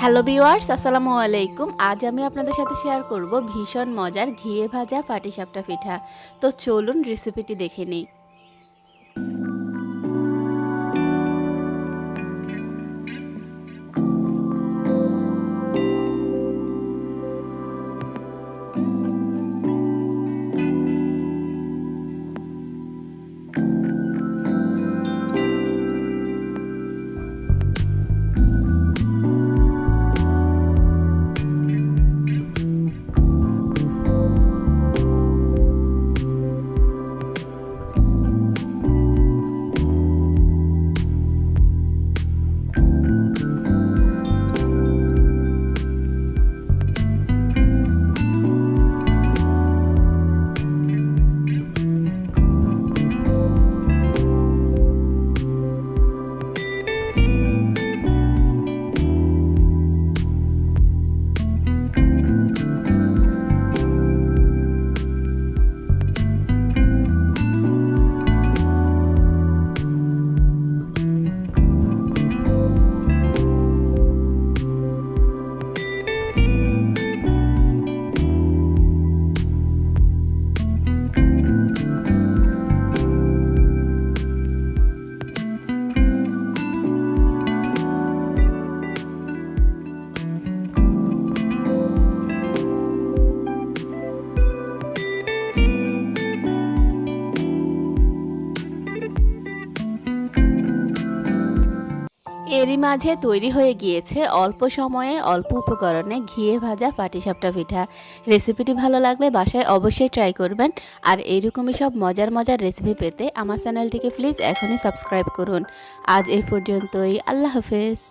Hello viewers, আসসালামু আলাইকুম। আজ আমি আপনাদের সাথে শেয়ার করব ভীষণ মজার ঘিয়ে ভাজা পাটিসাপটা পিঠা। তো চলুন রেসিপিটি দেখে নিই। এরই মাঝে তৈরি হয়ে গিয়েছে অল্প সময়ে অল্প উপকরণে ঘিয়ে ভাজা পাটিসাপটা পিঠা। রেসিপিটি ভালো লাগলে বাসায় অবশ্যই ট্রাই করবেন। আর এইরকমই সব মজার মজার রেসিপি পেতে আমার চ্যানেলটিকে প্লিজ এখনই সাবস্ক্রাইব করুন। আজ এই পর্যন্তই। আল্লাহ হাফেজ।